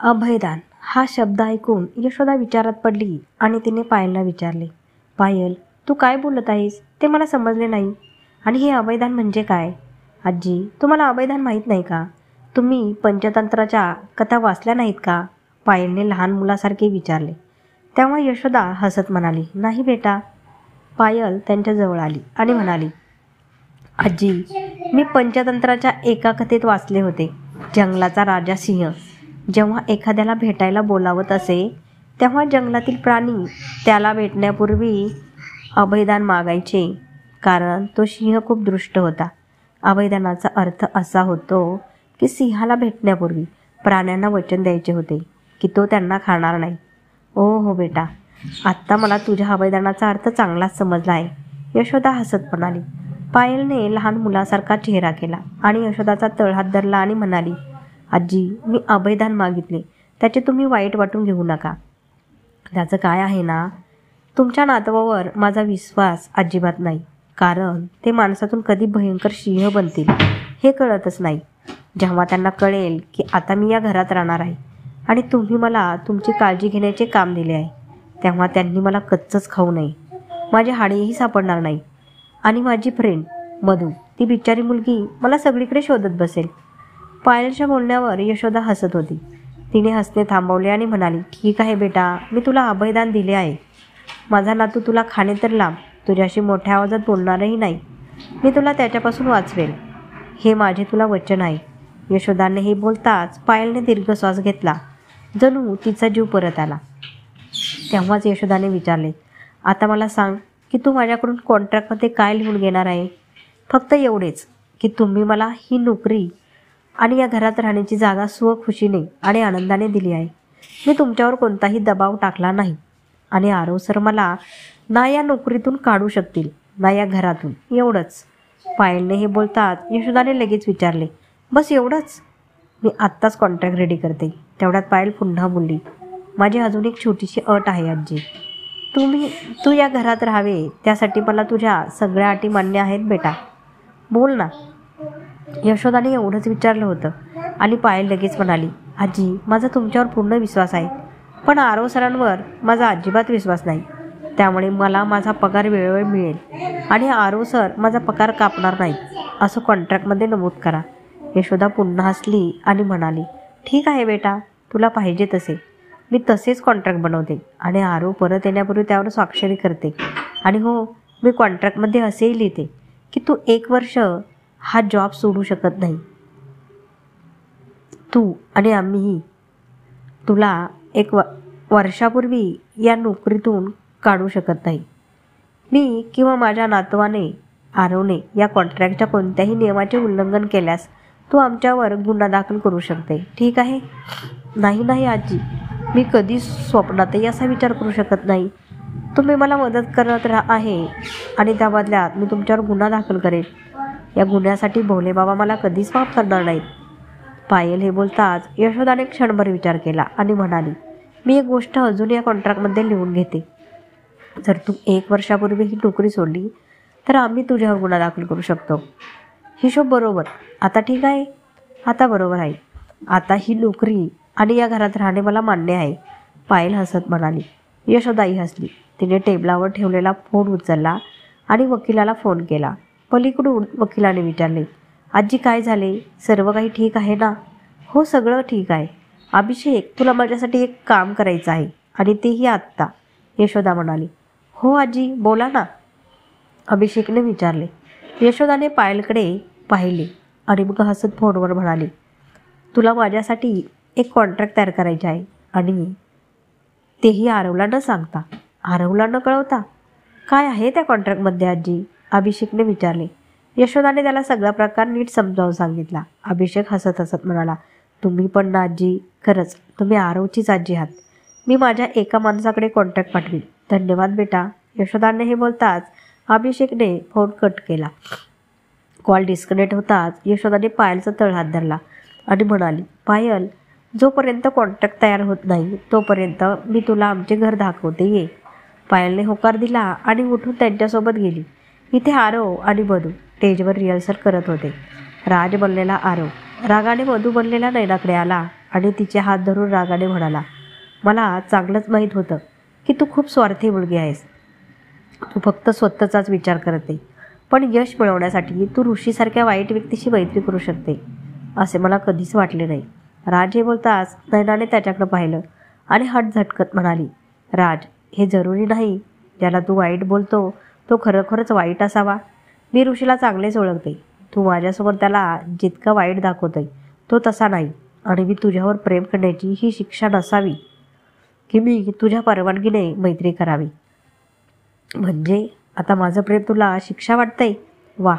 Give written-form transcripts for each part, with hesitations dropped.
अभयदान हा शब्द ऐकून यशोदा विचारात पडली आणि तिने पायलला विचारले, पायल, तू काय बोलत आहेस ते मला समजले नाही. आणि हे अभयदान म्हणजे काय? आजी, तुम्हाला अभयदान माहीत नाही का? तुम्ही पंचतंत्राच्या कथा वाचल्या नाहीत का? पायलने लहान मुलासारखे विचारले. तेव्हा यशोदा हसत म्हणाली, नाही बेटा. पायल त्यांच्याजवळ आली आणि म्हणाली, आजी, मी पंचतंत्राच्या एका कथेत वाचले होते. जंगलाचा राजा सिंह जेव्हा एखाद्याला भेटायला बोलावत असे तेव्हा जंगलातील प्राणी त्याला भेटण्यापूर्वी अभयदान मागायचे, कारण तो सिंह खूप दृष्ट होता. अभयदानाचा अर्थ असा होतो की सिंहाला भेटण्यापूर्वी प्राण्यांना वचन द्यायचे होते की तो त्यांना खाणार नाही. ओ हो बेटा, आत्ता मला तुझ्या अभयदानाचा अर्थ चांगलाच समजला आहे, यशोदा हसत म्हणाली. पायलने लहान मुलासारखा चेहरा केला आणि यशोदाचा तळहात धरला आणि म्हणाली, आजी, मी अभयदान मागितले, त्याचे तुम्ही वाईट वाटून घेऊ नका. त्याचं काय आहे ना, तुमच्या नातवावर माझा विश्वास अजिबात नाही, कारण ते माणसातून कधी भयंकर सिंह बनतील हे कळतच नाही. जेव्हा त्यांना कळेल की आता मी या घरात राहणार आहे आणि तुम्ही मला तुमची काळजी घेण्याचे काम दिले आहे, तेव्हा त्यांनी मला कच्चंच खाऊ नये, माझे हाडेही सापडणार नाही. आणि माझी फ्रेंड मधू, ती बिचारी मुलगी मला सगळीकडे शोधत बसेल. पायलच्या बोलण्यावर यशोदा हसत होती. तिने हसणे थांबवले आणि म्हणाली, ठीक आहे बेटा, मी तुला अभयदान दिले आहे. माझा नातू तुला खाणे तर लांब, तुझ्याशी मोठ्या आवाजात बोलणारही नाही. मी तुला त्याच्यापासून वाचवेल, हे माझे तुला वचन आहे. यशोदाने हे बोलताच पायलने दीर्घ श्वास घेतला, जणू तिचा जीव परत आला. तेव्हाच यशोदाने विचारले, आता मला सांग की तू माझ्याकडून कॉन्ट्रॅक्टमध्ये काय लिहून घेणार आहे? फक्त एवढेच की तुम्ही मला ही नोकरी आणि या घरात राहण्याची जागा स्वखुशीने आणि आनंदाने दिली आहे. मी तुमच्यावर कोणताही दबाव टाकला नाही आणि आरव सर मला ना या नोकरीतून काढू शकतील ना या घरातून, एवढंच. पायलने हे बोलताच यशोदाने लगेच विचारले, बस एवढंच? मी आत्ताच कॉन्ट्रॅक्ट रेडी करते. तेवढ्यात पायल पुन्हा बोलली, माझी अजून एक छोटीशी अट आहे आजी. तू या घरात राहावे त्यासाठी मला तुझ्या सगळ्या अटी मान्य आहेत बेटा, बोल ना. यशोदाने एवढंच विचारलं होतं आणि पायल लगेच म्हणाली, आजी, माझा तुमच्यावर पूर्ण विश्वास आहे, पण आरव सरांवर माझा अजिबात विश्वास नाही. त्यामुळे मला माझा पगार वेळोवेळी मिळेल आणि आरव सर माझा पगार कापणार नाही असं कॉन्ट्रॅक्टमध्ये नमूद करा. यशोदा पुन्हा हसली आणि म्हणाली, ठीक आहे बेटा, तुला पाहिजे तसे. मी तसेच कॉन्ट्रॅक्ट बनवते आणि आरव परत येण्यापूर्वी त्यावर स्वाक्षरी करते. आणि हो, मी कॉन्ट्रॅक्टमध्ये असेही लिहिते की तू 1 वर्ष हा जॉब सोडू शकत नाही. तू आणि आम्हीही तुला 1 वर्षापूर्वी या नोकरीतून काढू शकत नाही. मी किंवा माझ्या नातवाने आरवने या कॉन्ट्रॅक्टच्या कोणत्याही नियमाचे उल्लंघन केल्यास तू आमच्यावर गुन्हा दाखल करू शकते, ठीक आहे? नाही नाही आजी, मी कधीच स्वप्नातही असा विचार करू शकत नाही. तुम्ही मला मदत करत आहे आणि त्या बदल्यात मी तुमच्यावर गुन्हा दाखल करेन. या गुन्ह्यासाठी भोले बाबा मला कधीच माफ करणार नाहीत. पायल हे बोलताच यशोदाने क्षणभर विचार केला आणि म्हणाली, मी एक गोष्ट अजून या कॉन्ट्रॅक्टमध्ये लिहून घेते. जर तू 1 वर्षापूर्वी ही नोकरी सोडली तर आम्ही तुझ्यावर गुन्हा दाखल करू शकतो. हिशोब बरोबर? आता ठीक आहे? आता बरोबर आहे. आता ही नोकरी आणि या घरात राहणे मला मान्य आहे, पायल हसत म्हणाली. यशोदाही हसली. तिने टेबलावर ठेवलेला फोन उचलला आणि वकिलाला फोन केला. पलीकडून वकिलाने विचारले, आजी काय झाले? सर्व काही ठीक आहे ना? हो, सगळं ठीक आहे. अभिषेक, तुला माझ्यासाठी एक काम करायचं आहे आणि तेही आत्ता, यशोदा म्हणाली. हो आजी, बोला ना, अभिषेकने विचारले. यशोदाने पायलकडे पाहिले आणि मग हसत फोनवर म्हणाली, तुला माझ्यासाठी एक कॉन्ट्रॅक्ट तयार करायचे आहे आणि तेही आरवला न सांगता, आरवला न कळवता. काय आहे त्या कॉन्ट्रॅक्टमध्ये आजी? अभिषेकने विचारले. यशोदाने त्याला सगळा प्रकार नीट समजावून सांगितला. अभिषेक हसत हसत म्हणाला, तुम्ही पण ना आजी, खरंच तुम्ही आरवचीच आजी आहात. मी माझ्या एका माणसाकडे कॉन्ट्रॅक्ट पाठवीन. धन्यवाद बेटा. यशोदाने हे बोलताच अभिषेकने फोन कट केला. कॉल डिस्कनेक्ट होताच यशोदाने पायलचा तळहात धरला आणि म्हणाली, पायल, जोपर्यंत कॉन्ट्रॅक्ट तयार होत नाही तोपर्यंत मी तुला आमचे घर दाखवते, ये. पायलने होकार दिला आणि उठून त्यांच्यासोबत गेली. इथे आरव आणि मधू स्टेजवर रिहर्सल करत होते. राज बनलेला आरव रागाने मधू बनलेल्या नयनाकडे आला आणि तिचे हात धरून रागाने म्हणाला, मला चांगलंच माहीत होतं की तू खूप स्वार्थी मुलगी आहेस. तू फक्त स्वतःचाच विचार करते, पण यश मिळवण्यासाठी तू ऋषीसारख्या वाईट व्यक्तीशी मैत्री करू शकते असे मला कधीच वाटले नाही. राज हे बोलताच नयनाने त्याच्याकडे पाहिलं आणि हात झटकत म्हणाली, राज, हे जरुरी नाही ज्याला तू वाईट बोलतो तो खरोखरच वाईट असावा. मी ऋषीला चांगलेच ओळखते. तू माझ्यासमोर त्याला जितका वाईट दाखवतोय तो तसा नाही. आणि मी तुझ्यावर प्रेम करण्याची ही शिक्षा नसावी की मी तुझ्या परवानगीने मैत्री करावी. म्हणजे आता माझं प्रेम तुला शिक्षा वाटतंय? वा,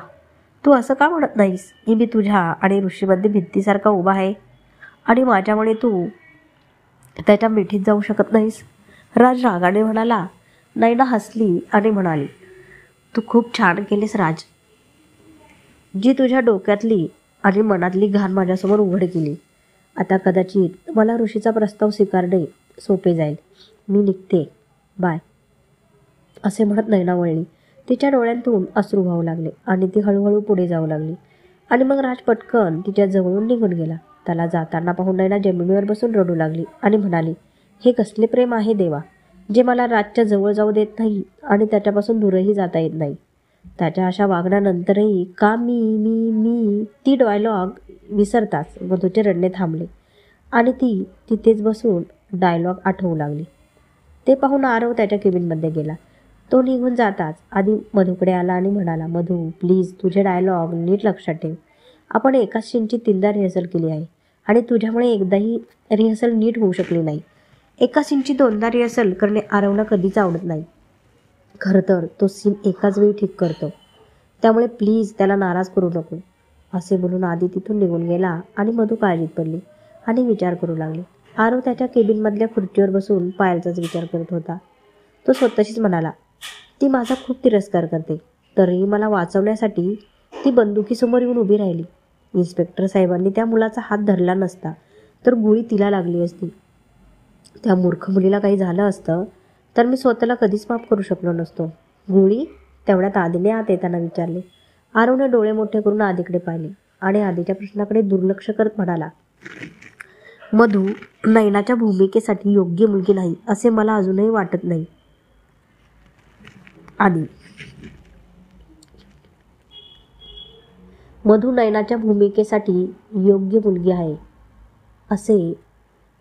तू असं का म्हणत नाहीस की मी तुझ्या आणि ऋषीमध्ये भिंतीसारखा उभा आहे आणि माझ्यामुळे तू त्याच्या मिठीत जाऊ शकत नाहीस? राज रागाने म्हणाला. नयना हसली आणि म्हणाली, तू खूप छान केलीस राज. जी तुझ्या डोक्यातली आणि मनातली घाण माझ्यासमोर उघड केली. आता कदाचित मला ऋषीचा प्रस्ताव स्वीकारणे सोपे जाईल. मी निघते, बाय. असे म्हणत नयना वळली. तिच्या डोळ्यांतून अश्रू वाहू लागले आणि ती हळूहळू पुढे जाऊ लागली. आणि मग राज पटकन तिच्या जवळून निघून गेला. त्याला जाताना पाहून नयना जमिनीवर बसून रडू लागली आणि म्हणाली, हे कसले प्रेम आहे देवा, जे मला राजच्या जवळ जाऊ देत नाही आणि त्याच्यापासून दूरही जाता येत नाही. त्याच्या अशा वागण्यानंतरही का मी ती डायलॉग विसरताच मधूचे रडणे थांबले आणि ती तिथेच बसून डायलॉग आठवू लागली. ते पाहून आरव त्याच्या केबिनमध्ये गेला. तो निघून जाताच आधी मधूकडे आला आणि म्हणाला, मधू, प्लीज तुझे डायलॉग नीट लक्षात ठेव. आपण एकाच सीनची 3दा रिहर्सल केली आहे आणि तुझ्यामुळे एकदाही रिहर्सल नीट होऊ शकली नाही. एका सीनची 2दा रिहर्सल करणे आरवला कधीच आवडत नाही. खरं तर तो सीन एकाच वेळी ठीक करतो, त्यामुळे प्लीज त्याला नाराज करू नको. असे म्हणून आधी तिथून निघून गेला आणि मधू काळजीत पडली आणि विचार करू लागली. आरव त्याच्या केबिनमधल्या खुर्चीवर बसून पायलचाच विचार करत होता. तो स्वतःशीच म्हणाला, ती माझा खूप तिरस्कार करते, तरीही मला वाचवण्यासाठी ती बंदुकीसमोर येऊन उभी राहिली. इन्स्पेक्टर साहेबांनी त्या मुलाचा हात धरला नसता तर गोळी तिला लागली असती. त्या मूर्ख मुलीला काही झालं असतं तर मी स्वतःला कधीच माफ करू शकलो नसतो. गोळी? तेवढ्यात आधीने आत येताना विचारले. आरवने डोळे मोठे करून आधीकडे पाहिले आणि आधीच्या प्रश्नाकडे दुर्लक्ष करत म्हणाला, मधू नयनाच्या भूमिकेसाठी योग्य मुलगी नाही असे मला अजूनही वाटत नाही. आधी मधू नयनाच्या भूमिकेसाठी योग्य मुलगी आहे असे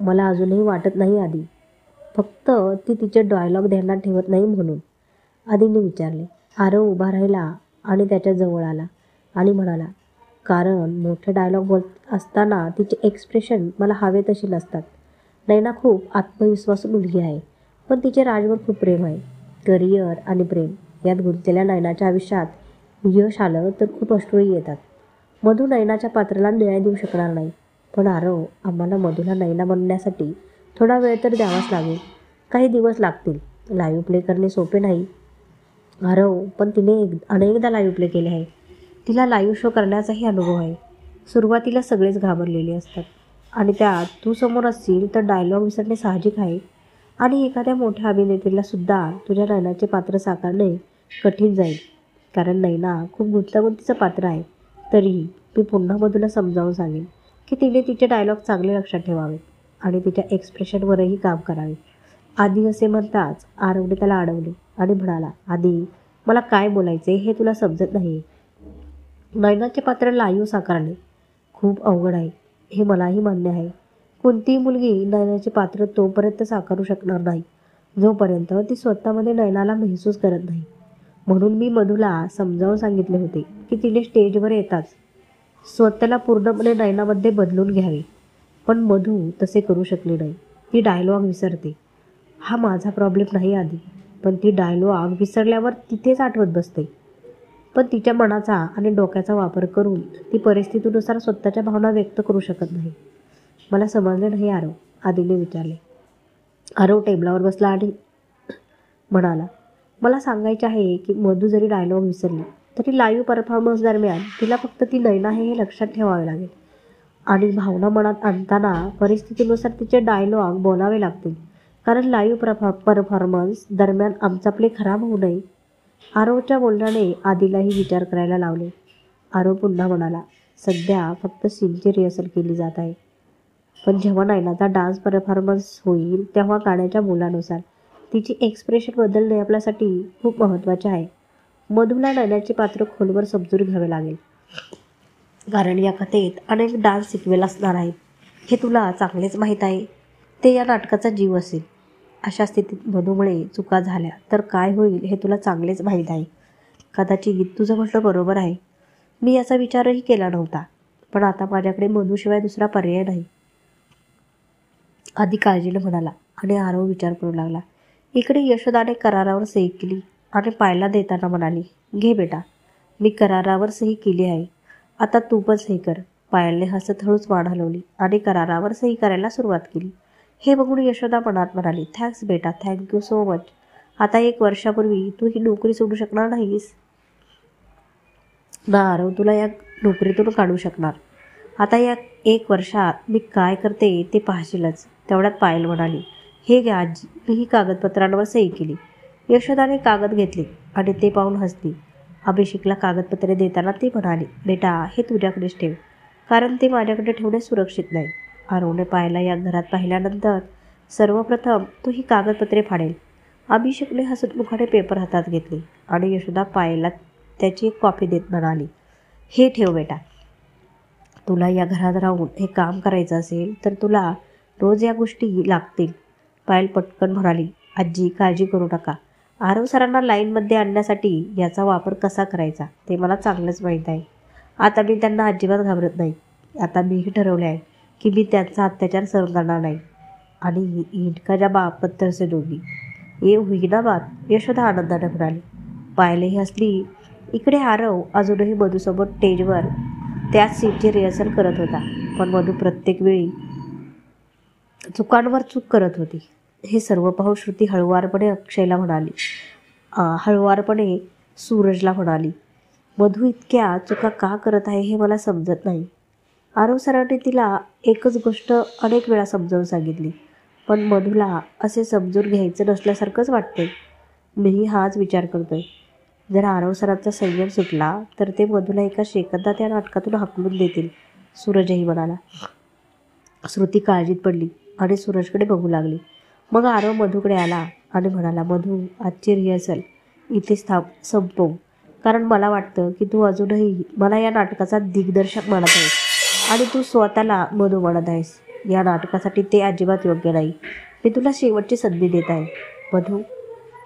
मला अजूनही वाटत नाही आधी. फक्त ती तिचे डायलॉग ध्यानात ठेवत नाही म्हणून. आधीने विचारले. आरव उभा राहिला आणि त्याच्या जवळ आला आणि म्हणाला, कारण मोठे डायलॉग बोलत असताना तिचे एक्सप्रेशन मला हवे तसे नसतात. नयना खूप आत्मविश्वासू मुलगी आहे, पण तिचे राजवर खूप प्रेम आहे. करिअर आणि प्रेम यात गुंतलेल्या नयनाच्या आयुष्यात यश आलं तर खूप अश्रूही येतात. मधू नयनाच्या पात्राला न्याय देऊ शकणार नाही, पण आरव, आम्हाला मधूला नयना बनण्यासाठी थोडा वेळ तर द्यावाच लागेल. काही दिवस लागतील. लाईव्ह प्ले करणे सोपे नाही आरव, पण तिने अनेकदा लाईव्ह प्ले केले आहे. तिला लाईव्ह शो करण्याचाही अनुभव आहे. सुरुवातीला सगळेच घाबरलेले असतात आणि त्यात तू समोर असशील तर डायलॉग विसरणे साहजिक आहे. आणि एखाद्या मोठ्या अभिनेत्रीला सुद्धा तुझ्या नयनाचे पात्र साकारणे कठीण जाईल, कारण नयना खूप गुंतागुंतीचं पात्र आहे. तरीही मी पुन्हा मधूला समजावून सांगेन की तिने तिचे डायलॉग चांगले लक्षात ठेवावेत आणि तिच्या एक्सप्रेशनवरही काम करावे. आधी असे म्हणताच आरवने त्याला अडवले आणि म्हणाला, आधी मला काय बोलायचे हे तुला समजत नाही. नयनाचे पात्र लाईव्ह साकारणे खूप अवघड आहे हे मलाही मान्य आहे. कोणतीही मुलगी नयनाचे पात्र तोपर्यंत साकारू शकणार नाही जोपर्यंत ती स्वतःमध्ये नयनाला महसूस करत नाही. म्हणून मी मधूला समजावून सांगितले होते की तिने स्टेजवर येताच स्वतःला पूर्णपणे नयनामध्ये बदलून घ्यावे, पण मधू तसे करू शकली नाही. ती डायलॉग विसरते. हा माझा प्रॉब्लेम नाही आधी, पण ती डायलॉग विसरल्यावर तिथेच आठवत बसते. पण तिच्या मनाचा आणि डोक्याचा वापर करून ती परिस्थितीनुसार स्वतःच्या भावना व्यक्त करू शकत नाही. मला समजले नाही आरव, आधीने विचारले. आरव टेबलावर बसला आणि म्हणाला, मला सांगायचे आहे की मधू जरी डायलॉग विसरली तरी लाईव्ह परफॉर्मन्स दरम्यान तिला फक्त ती नयना आहे हे लक्षात ठेवावे लागेल आणि भावना मनात आणताना परिस्थितीनुसार तिचे डायलॉग बोलावे लागतील, कारण लाईव्ह परफॉर्मन्स दरम्यान आमचा प्ले खराब होऊ नये. आरवच्या बोलण्याने आधीलाही विचार करायला लावले. आरव पुन्हा म्हणाला, सध्या फक्त सीनची रिहर्सल केली जात आहे. पण जेव्हा नयनाचा डान्स परफॉर्मन्स होईल तेव्हा गाण्याच्या बोलानुसार तिची एक्सप्रेशन बदलणे आपल्यासाठी खूप महत्त्वाचे आहे. मधूला नयनाचे पात्र खोलवर समजून घ्यावे लागेल, कारण या कथेत अनेक डान्स सिक्वेल असणार आहेत हे तुला चांगलेच माहीत आहे. ते या नाटकाचा जीव असेल. अशा स्थितीत मधूमुळे चुका झाल्या तर काय होईल हे तुला चांगलेच माहीत आहे. कदाचित तुझं म्हणणं बरोबर आहे. मी याचा विचारही केला नव्हता, पण आता माझ्याकडे मधूशिवाय दुसरा पर्याय नाही. आधी काळजीनं म्हणाला आणि आरव विचार करू लागला. इकडे यशोदाने करारावर सही केली आणि पायला देताना म्हणाली, घे बेटा, मी करारावर सही केली आहे, आता तू पण सही कर. पायलने हसत हळूच मान हलवली आणि करारावर सही करायला सुरुवात केली. हे बघून यशोदा मनात म्हणाली, थँक्स बेटा, थँक्यू सो मच. आता 1 वर्षापूर्वी तू ही नोकरी सोडू शकणार नाहीस ना आरव तुला या नोकरीतून काढू शकणार. आता या 1 वर्षात मी काय करते ते पाहशीलच. तेवढ्यात पायल म्हणाली, हे घ्या आजी, मी ही कागदपत्रांवर सही केली. यशोदाने कागद घेतले आणि ते पाहून हसली. अभिषेकला कागदपत्रे देताना ती म्हणाली, बेटा हे तुझ्याकडेच ठेव, कारण ते माझ्याकडे ठेवणे सुरक्षित नाही. आरवने पायला या घरात पाहिल्यानंतर सर्वप्रथम तो ही कागदपत्रे फाडेल. अभिषेकने हसतमुखाने पेपर हातात घेतले आणि यशोदा पायला त्याची एक कॉपी देत म्हणाली, हे ठेव बेटा, तुला या घरात राहून हे काम करायचं असेल तर तुला रोज या गोष्टी लागतील. पायल पटकन म्हणाली, आजी काळजी करू नका. आरव सरांना लाईनमध्ये आणण्यासाठी याचा वापर कसा करायचा ते मला चांगलंच माहीत आहे. आता मी त्यांना अजिबात घाबरत नाही. आता मीही ठरवले आहे की मी त्यांचा अत्याचार सहन करणार नाही. आणि इनका बाप पत्थर से दोघी ये हुई ना बात, यशोदा आनंदाने म्हणाली. पायलही हसली. इकडे आरव अजूनही मधूसोबत स्टेजवर त्याच सीटची रिहर्सल करत होता, पण मधू प्रत्येक वेळी चुकांवर चूक करत होती. हे सर्व पाहून श्रुती हळुवारपणे अक्षयला म्हणाली, हळुवारपणे सूरजला म्हणाली, मधू इतक्या चुका का करत आहे हे मला समजत नाही. आरव सरांनी तिला एकच गोष्ट अनेक वेळा समजावून सांगितली, पण मधूला असे समजून घ्यायचं नसल्यासारखंच वाटते. मीही हाच विचार करतोय. जर आरव सरांचा संयम सुटला तर ते मधूला एका सेकंदात या नाटकातून हाकलून देतील, सूरजही म्हणाला. श्रुती काळजीत पडली आणि सूरजकडे बघू लागली. मग आरव मधूकडे आला आणि म्हणाला, मधू आजची रिहर्सल इथेच संपवू, कारण मला वाटतं की तू अजूनही मला या नाटकाचा दिग्दर्शक म्हणत आहेस आणि तू स्वतःला मधू म्हणत आहेस. या नाटकासाठी ते अजिबात योग्य नाही. मी तुला शेवटची संधी देत आहे. मधू,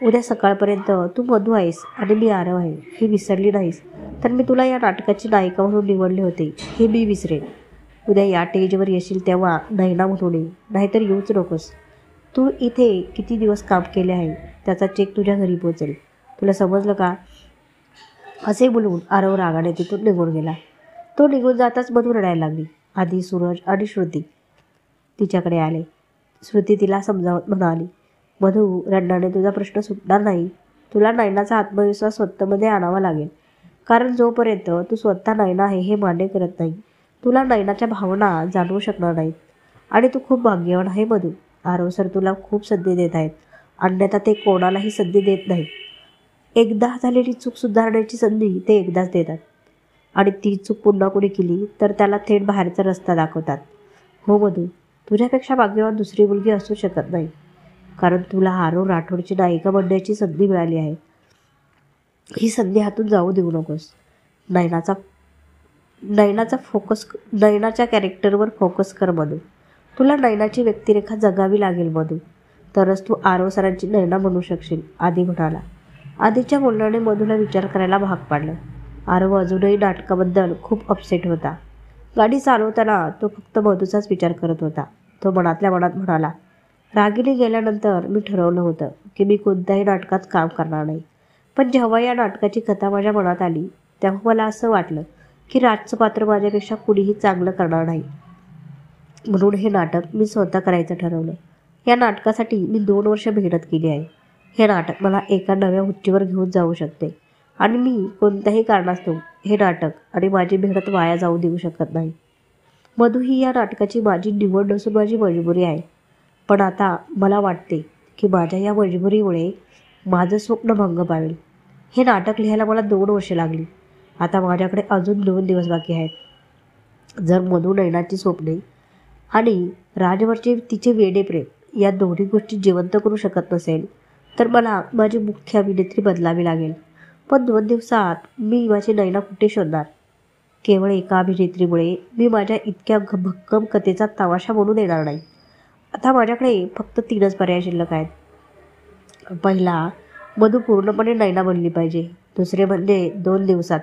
उद्या सकाळपर्यंत तू मधू आहेस आणि मी आरव आहे हे विसरली नाहीस तर मी तुला या नाटकाची नायिका म्हणून निवडले होते हे मी विसरेन. उद्या या स्टेजवर येशील तेव्हा नैना म्हणून ये, नाहीतर येऊच नकोस. तू इथे किती दिवस काम केले आहे त्याचा चेक तुझ्या घरी पोहोचेल. तुला समजलं का? असे बोलून आरव रागाने तिथून निघून गेला. तो निघून जाताच मधू रडायला लागली. आधी सूरज आणि श्रुती तिच्याकडे आले. श्रुती तिला समजावत म्हणाली, मधू, रडण्याने तुझा प्रश्न सुटणार नाही. तुला नैनाचा आत्मविश्वास स्वतःमध्ये आणावा लागेल, कारण जोपर्यंत तू स्वतः नैना आहे हे मान्य करत नाही तुला नैनाच्या भावना जाणवू शकणार नाहीत. आणि तू खूप भाग्यवान आहे मधू. आरव सर तुला खूप संधी देत आहेत, अन्यथा ते कोणालाही संधी देत नाहीत. एकदा झालेली चूक सुधारण्याची संधी ते एकदाच देतात आणि ती चूक पुन्हा कोणी केली तर त्याला थेट बाहेरचा रस्ता दाखवतात. हो मधू, तुझ्यापेक्षा भाग्यवान दुसरी मुलगी असू शकत नाही, कारण तुला आरव राठोडची नायिका बनण्याची संधी मिळाली आहे. ही संधी हातून जाऊ देऊ नकोस. नैनाच्या कॅरेक्टरवर फोकस कर मधू. तुला नैनाची व्यक्तिरेखा जगावी लागेल मधू, तरच तू आरव सरांची नैना बनू शकशील, आधी म्हणाला. आधीच्या बोलण्याने मधूला विचार करायला भाग पाडलं. आरव अजूनही नाटकाबद्दल खूप अपसेट होता. गाडी चालवताना तो फक्त मधूचाच विचार करत होता. तो मनातल्या मनात म्हणाला, रागिनी गेल्यानंतर मी ठरवलं होतं की मी कोणत्याही नाटकात काम करणार नाही. पण जेव्हा या नाटकाची कथा माझ्या मनात आली तेव्हा मला असं वाटलं की राजचं पात्र माझ्यापेक्षा कुणीही चांगलं करणार नाही. म्हणून हे नाटक मी स्वतः करायचं ठरवलं. या नाटकासाठी मी 2 वर्ष मेहनत केली आहे. हे नाटक मला एका नव्या उंचीवर घेऊन जाऊ शकते आणि मी कोणत्याही कारणास्तव हे नाटक आणि माझी मेहनत वाया जाऊ देऊ शकत नाही. मधू ही या नाटकाची माझी निवड नसून माझी मजबुरी आहे. पण आता मला वाटते की माझ्या या मजबुरीमुळे माझं स्वप्न भंग पावेल. हे नाटक लिहायला मला 2 वर्षे लागली. आता माझ्याकडे अजून 2 दिवस बाकी आहेत. जर मधू नैनाची स्वप्ने आणि राजवरचे तिचे वेडे प्रेम या दोन्ही गोष्टी जिवंत करू शकत नसेल तर मला माझी मुख्य अभिनेत्री बदलावी लागेल. पण 2 दिवसात मी माझी नैना कुठे शोधणार? केवळ एका अभिनेत्रीमुळे मी माझ्या इतक्या भक्कम कथेचा तमाशा म्हणून येणार नाही. आता माझ्याकडे फक्त 3च पर्याय शिल्लक आहेत. पहिला, मधू पूर्णपणे नैना बनली पाहिजे. दुसरे म्हणजे 2 दिवसात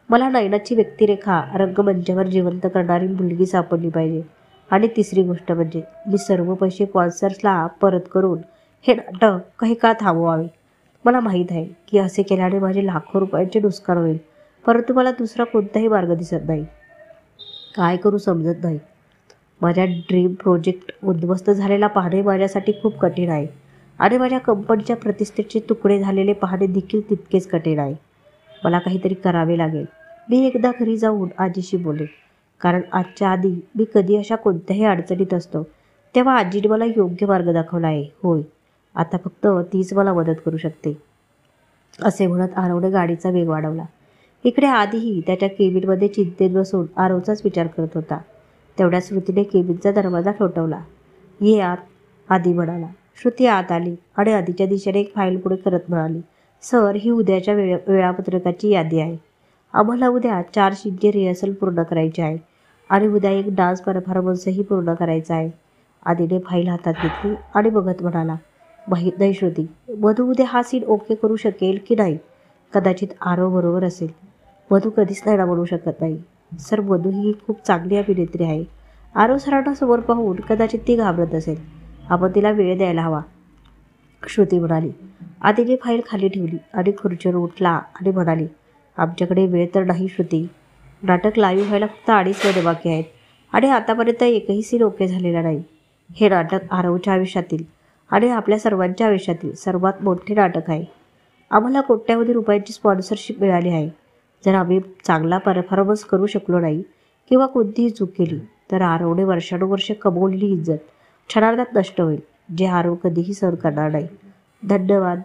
मला नैनाची व्यक्तिरेखा रंगमंचावर जिवंत करणारी मुलगी सापडली पाहिजे. आणि तिसरी गोष्ट म्हणजे मी सर्व पैसे स्पॉन्सर्सला परत करून हे नाटक काही काळ थांबवावे. मला माहीत आहे की असे केल्याने माझे लाखो रुपयांचे नुकसान होईल, परंतु मला दुसरा कोणताही मार्ग दिसत नाही. काय करू समजत नाही. माझ्या ड्रीम प्रोजेक्ट उद्ध्वस्त झालेला पाहणे माझ्यासाठी खूप कठीण आहे आणि माझ्या कंपनीच्या प्रतिष्ठेचे तुकडे झालेले पाहणे देखील तितकेच कठीण आहे. मला काहीतरी करावे लागेल. मी एकदा घरी जाऊन आजीशी बोलेन, कारण आजच्या आधी मी कधी अशा कोणत्याही अडचणीत असतो तेव्हा आजीने मला योग्य मार्ग दाखवला आहे. होय, आता फक्त तीच मला मदत करू शकते. असे म्हणत आरवने गाडीचा वेग वाढवला. इकडे आधीही त्याच्या केबिनमध्ये चिंतेत बसून आरवचाच विचार करत होता. तेवढ्या श्रुतीने केबिनचा दरवाजा ठोठावला. ये आत, आधी म्हणाला. श्रुती आत आली आणि आधीच्या दिशेने एक फाईल पुढे करत म्हणाली, सर, ही उद्याच्या वेळापत्रकाची यादी आहे. आम्हाला उद्या 4 सीनचे रिहर्सल पूर्ण करायचे आहे आणि उद्या एक डान्स परफॉर्मन्सही पूर्ण करायचा आहे. आधीने फाईल हातात घेतली आणि बघत म्हणाला, माहीत नाही श्रुती, मधू उद्या हा सीन ओके करू शकेल की नाही. कदाचित आरव बरोबर असेल. मधू कधीच नाही ना म्हणू शकत नाही. सर, मधू ही खूप चांगली अभिनेत्री आहे. आरव सरांना समोर पाहून कदाचित ती घाबरत असेल. आपण तिला वेळ द्यायला हवा, श्रुती म्हणाली. आधीने फाईल खाली ठेवली आणि खुर्चीवर उठला आणि म्हणाली, आमच्याकडे वेळ तर नाही श्रुती. नाटक लाईव्ह व्हायला फक्त 2.5 महिने बाकी आहेत आणि आतापर्यंत एकही सीन ओके झालेला नाही. हे नाटक आरवच्या आयुष्यातील आणि आपल्या सर्वांच्या आयुष्यातील सर्वात मोठे नाटक आहे. आम्हाला कोट्यावधी रुपयांची स्पॉन्सरशिप मिळाली आहे. जर आम्ही चांगला परफॉर्मन्स करू शकलो नाही किंवा कोणतीही चूक केली तर आरवने वर्षानुवर्षे कमवलेली इज्जत क्षणार्धात नष्ट होईल, जे आरव कधीही सहन करणार नाही. धन्यवाद.